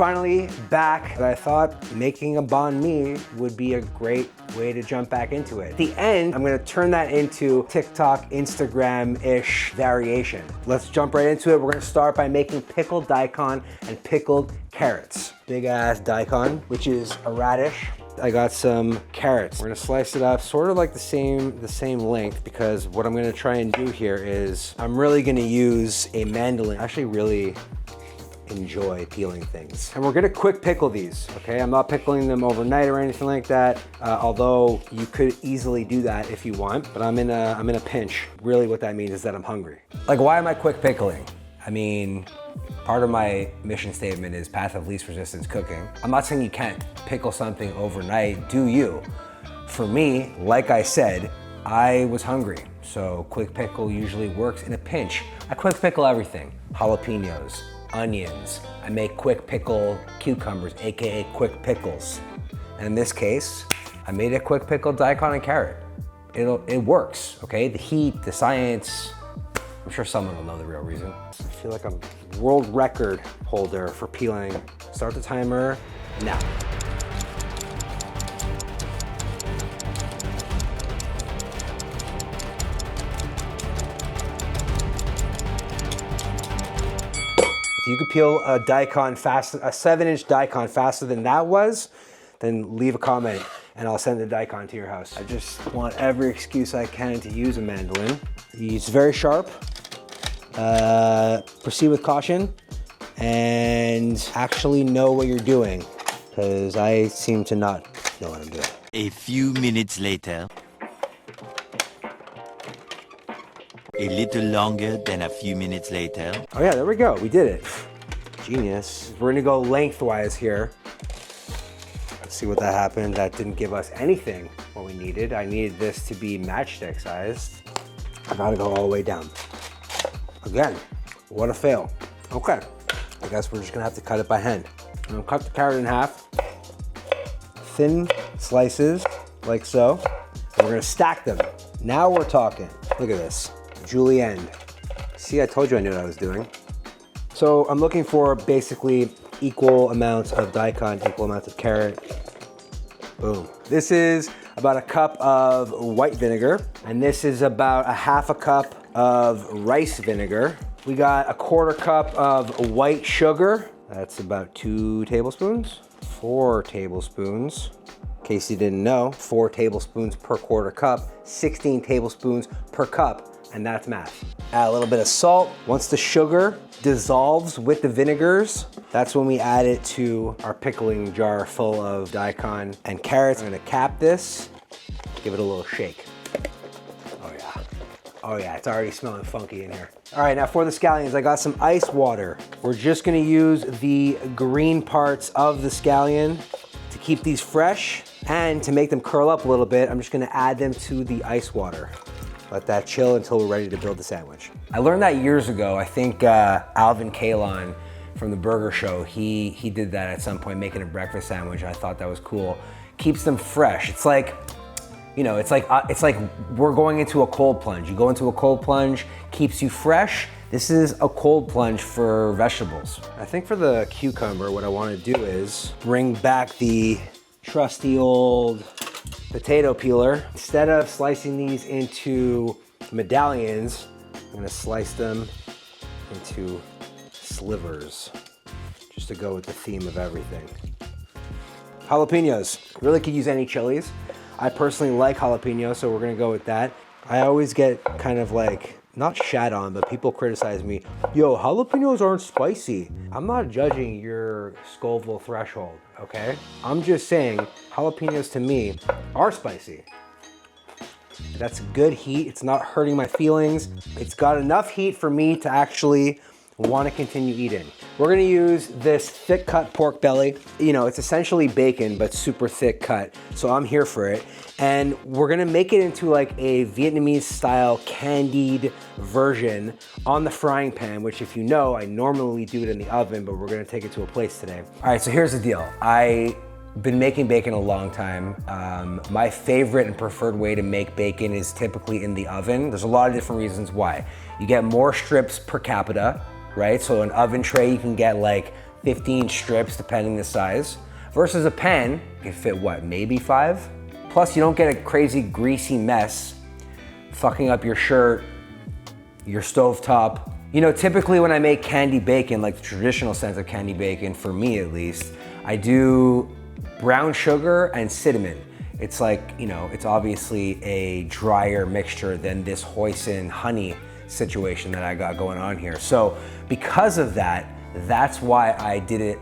finally back. And I thought making a banh mi would be a great way to jump back into it. At the end, I'm gonna turn that into TikTok, Instagram-ish variation. Let's jump right into it. We're gonna start by making pickled daikon and pickled carrots. Big ass daikon, which is a radish. I got some carrots. We're gonna slice it up sort of like the same length, because what I'm gonna try and do here is I'm really gonna use a mandolin. I actually really enjoy peeling things. And we're gonna quick pickle these, okay? I'm not pickling them overnight or anything like that, although you could easily do that if you want, but I'm in a pinch. Really what that means is that I'm hungry. Like, why am I quick pickling? I mean, part of my mission statement is path of least resistance cooking. I'm not saying you can't pickle something overnight, do you? For me, like I said, I was hungry, so quick pickle usually works in a pinch. I quick pickle everything. Jalapeños, onions. I make quick pickle cucumbers, AKA quick pickles. And in this case, I made a quick pickle daikon and carrot. It works, okay? The heat, the science, I'm sure someone will know the real reason. I feel like I'm world record holder for peeling. Start the timer now. If you could peel a daikon fast, a 7-inch daikon faster than that was, then leave a comment and I'll send the daikon to your house. I just want every excuse I can to use a mandolin. It's very sharp. Proceed with caution and actually know what you're doing, because I seem to not know what I'm doing. A few minutes later. A little longer than a few minutes later. Oh yeah, there we go, we did it. Genius. We're gonna go lengthwise here. Let's see what that happened. That didn't give us anything what we needed. I needed this to be matchstick sized. I gotta go all the way down. Again, what a fail. Okay, I guess we're just gonna have to cut it by hand. I'm gonna cut the carrot in half. Thin slices, like so. And we're gonna stack them. Now we're talking. Look at this. Julienned. See, I told you I knew what I was doing. So I'm looking for basically equal amounts of daikon, equal amounts of carrot. Boom. This is about a cup of white vinegar, and this is about a half a cup of rice vinegar. We got a quarter cup of white sugar. That's about 2 tablespoons. 4 tablespoons. In case you didn't know, 4 tablespoons per quarter cup, 16 tablespoons per cup. And that's math. Add a little bit of salt. Once the sugar dissolves with the vinegars, that's when we add it to our pickling jar full of daikon and carrots. I'm gonna cap this, give it a little shake. Oh yeah. Oh yeah, it's already smelling funky in here. All right, now for the scallions, I got some ice water. We're just gonna use the green parts of the scallion to keep these fresh, and to make them curl up a little bit, I'm just gonna add them to the ice water. Let that chill until we're ready to build the sandwich. I learned that years ago. I think Alvin Kalon from the Burger Show, he did that at some point, making a breakfast sandwich. I thought that was cool. Keeps them fresh. It's like, you know, it's like we're going into a cold plunge. You go into a cold plunge, keeps you fresh. This is a cold plunge for vegetables. I think for the cucumber, what I want to do is bring back the trusty old potato peeler. Instead of slicing these into medallions, I'm gonna slice them into slivers, just to go with the theme of everything. Jalapeños, really could use any chilies. I personally like jalapeños, so we're gonna go with that. I always get kind of like, not shat on, but people criticize me, yo, jalapeños aren't spicy. I'm not judging your Scoville threshold, okay? I'm just saying, jalapeños to me are spicy. That's good heat, it's not hurting my feelings. It's got enough heat for me to actually want to continue eating. We're gonna use this thick cut pork belly. You know, it's essentially bacon, but super thick cut. So I'm here for it. And we're gonna make it into like a Vietnamese style candied version on the frying pan, which if you know, I normally do it in the oven, but we're gonna take it to a place today. All right, so here's the deal. I've been making bacon a long time. My favorite and preferred way to make bacon is typically in the oven. There's a lot of different reasons why. You get more strips per capita, right? So an oven tray, you can get like 15 strips, depending the size, versus a pan, you can fit what, maybe 5? Plus you don't get a crazy greasy mess fucking up your shirt, your stovetop. You know, typically when I make candied bacon, like the traditional sense of candied bacon, for me at least, I do brown sugar and cinnamon. It's like, you know, it's obviously a drier mixture than this hoisin honey situation that I got going on here. So because of that, that's why I did it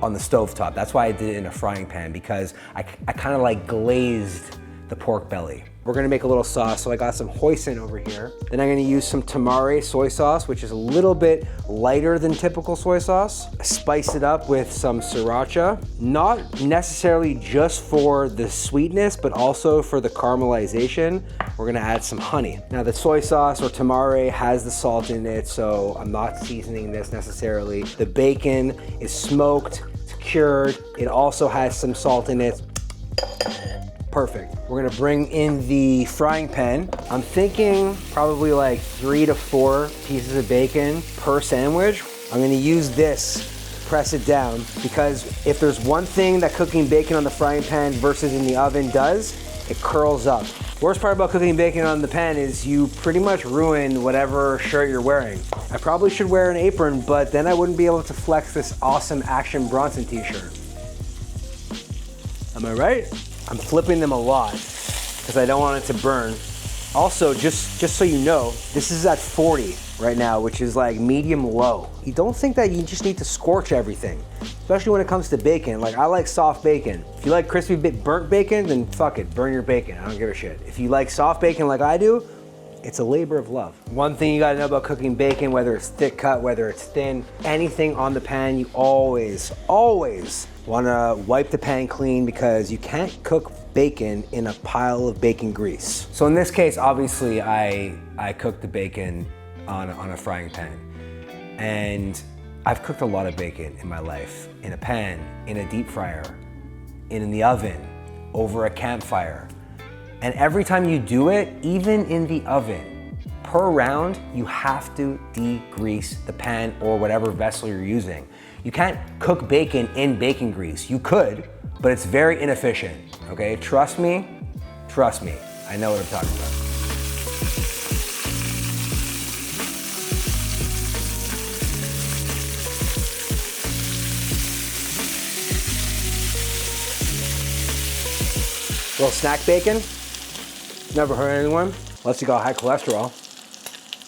on the stovetop. That's why I did it in a frying pan, because I kind of like glazed the pork belly. We're gonna make a little sauce, so I got some hoisin over here. Then I'm gonna use some tamara soy sauce, which is a little bit lighter than typical soy sauce. Spice it up with some sriracha, not necessarily just for the sweetness, but also for the caramelization. We're gonna add some honey. Now the soy sauce or tamara has the salt in it, so I'm not seasoning this necessarily. The bacon is smoked, it's cured. It also has some salt in it. Perfect. We're gonna bring in the frying pan. I'm thinking probably like 3 to 4 pieces of bacon per sandwich. I'm gonna use this, press it down, because if there's one thing that cooking bacon on the frying pan versus in the oven does, it curls up. Worst part about cooking bacon on the pan is you pretty much ruin whatever shirt you're wearing. I probably should wear an apron, but then I wouldn't be able to flex this awesome Action Bronson t-shirt. Am I right? I'm flipping them a lot because I don't want it to burn. Also, just so you know, this is at 40 right now, which is like medium low. You don't think that you just need to scorch everything, especially when it comes to bacon. Like, I like soft bacon. If you like crispy burnt bacon, then fuck it, burn your bacon. I don't give a shit. If you like soft bacon like I do, it's a labor of love. One thing you gotta know about cooking bacon, whether it's thick cut, whether it's thin, anything on the pan, you always wanna wipe the pan clean, because you can't cook bacon in a pile of bacon grease. So in this case, obviously I cooked the bacon on a frying pan. And I've cooked a lot of bacon in my life, in a pan, in a deep fryer, in the oven, over a campfire. And every time you do it, even in the oven, per round, you have to degrease the pan or whatever vessel you're using. You can't cook bacon in bacon grease. You could, but it's very inefficient, okay? Trust me, I know what I'm talking about. Little snack bacon. Never hurt anyone, unless you got high cholesterol.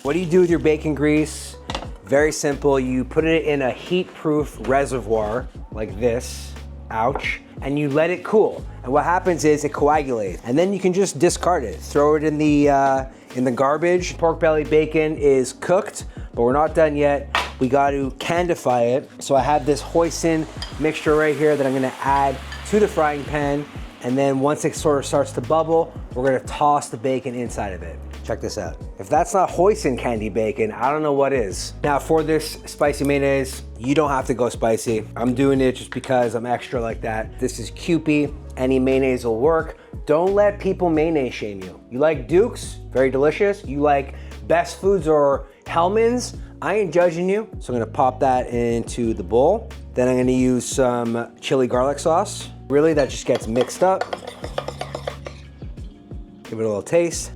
What do you do with your bacon grease? Very simple. You put it in a heat-proof reservoir like this, ouch, and you let it cool. And what happens is it coagulates, and then you can just discard it. Throw it in the garbage. Pork belly bacon is cooked, but we're not done yet. We got to candify it. So I have this hoisin mixture right here that I'm gonna add to the frying pan. And then once it sort of starts to bubble, we're gonna toss the bacon inside of it. Check this out. If that's not hoisin candied bacon, I don't know what is. Now for this spicy mayonnaise, you don't have to go spicy. I'm doing it just because I'm extra like that. This is Kewpie, any mayonnaise will work. Don't let people mayonnaise shame you. You like Duke's, very delicious. You like Best Foods or Hellmann's, I ain't judging you. So I'm gonna pop that into the bowl. Then I'm gonna use some chili garlic sauce. Really, that just gets mixed up. Give it a little taste.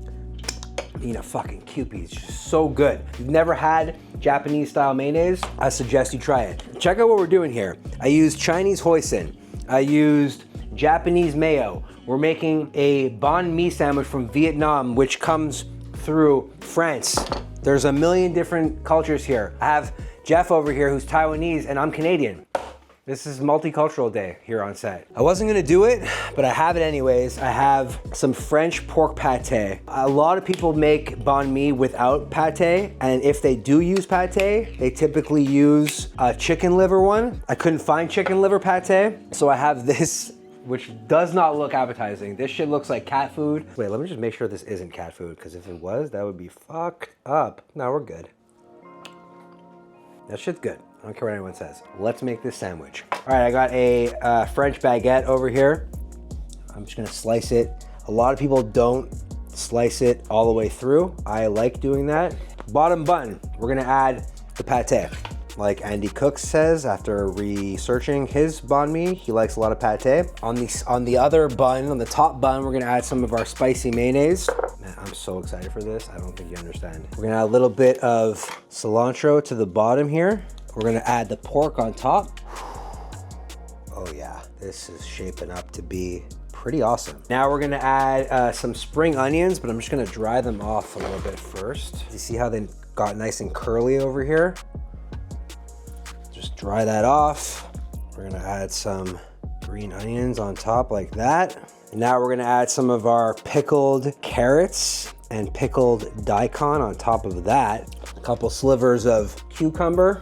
You know, fucking Kewpie is just so good. If you've never had Japanese style mayonnaise, I suggest you try it. Check out what we're doing here. I used Chinese hoisin. I used Japanese mayo. We're making a bánh mì sandwich from Vietnam, which comes through France. There's a million different cultures here. I have Jeff over here who's Taiwanese, and I'm Canadian. This is multicultural day here on set. I wasn't gonna do it, but I have it anyways. I have some French pork pâté. A lot of people make bánh mì without pâté, and if they do use pâté, they typically use a chicken liver one. I couldn't find chicken liver pâté, so I have this, which does not look appetizing. This shit looks like cat food. Wait, let me just make sure this isn't cat food, because if it was, that would be fucked up. No, we're good. That shit's good. I don't care what anyone says. Let's make this sandwich. All right, I got a French baguette over here. I'm just gonna slice it. A lot of people don't slice it all the way through. I like doing that. Bottom bun, we're gonna add the pâté. Like Andy Cook says, after researching his banh mi, he likes a lot of pâté. On the other bun, on the top bun, we're gonna add some of our spicy mayonnaise. Man, I'm so excited for this. I don't think you understand. We're gonna add a little bit of cilantro to the bottom here. We're gonna add the pork on top. Oh yeah, this is shaping up to be pretty awesome. Now we're gonna add some spring onions, but I'm just gonna dry them off a little bit first. You see how they got nice and curly over here? Just dry that off. We're gonna add some green onions on top like that. Now we're gonna add some of our pickled carrots and pickled daikon on top of that. A couple slivers of cucumber.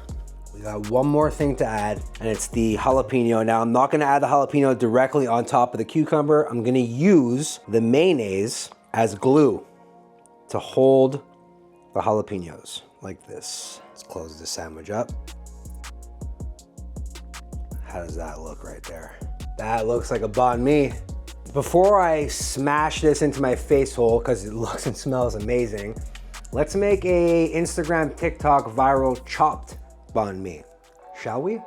We got one more thing to add, and it's the jalapeno. Now I'm not gonna add the jalapeno directly on top of the cucumber. I'm gonna use the mayonnaise as glue to hold the jalapenos like this. Let's close the sandwich up. How does that look right there? That looks like a banh mi. Before I smash this into my face hole, because it looks and smells amazing, let's make a Instagram, TikTok viral chopped banh mi, shall we?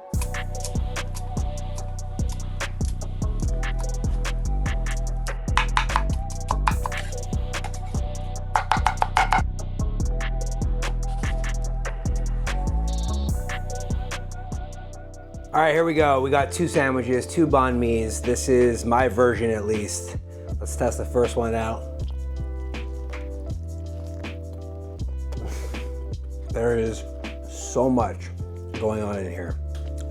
All right, here we go. We got two sandwiches, two banh mi's. This is my version at least. Let's test the first one out. There is so much going on in here.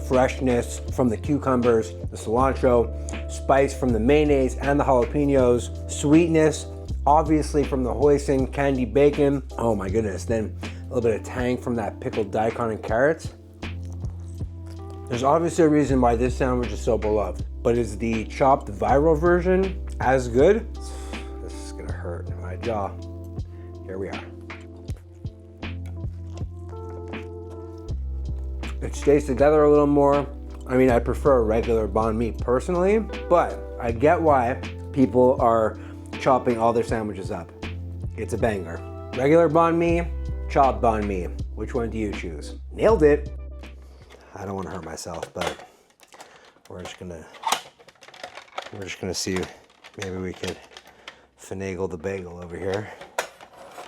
Freshness from the cucumbers, the cilantro, spice from the mayonnaise and the jalapenos, sweetness, obviously from the hoisin, candied bacon. Oh my goodness. Then a little bit of tang from that pickled daikon and carrots. There's obviously a reason why this sandwich is so beloved, but is the chopped viral version as good? This is gonna hurt my jaw. Here we are. It stays together a little more. I mean, I prefer a regular banh mi personally, but I get why people are chopping all their sandwiches up. It's a banger. Regular banh mi, chopped banh mi. Which one do you choose? Nailed it. I don't want to hurt myself, but we're just gonna see. Maybe we could finagle the bagel over here.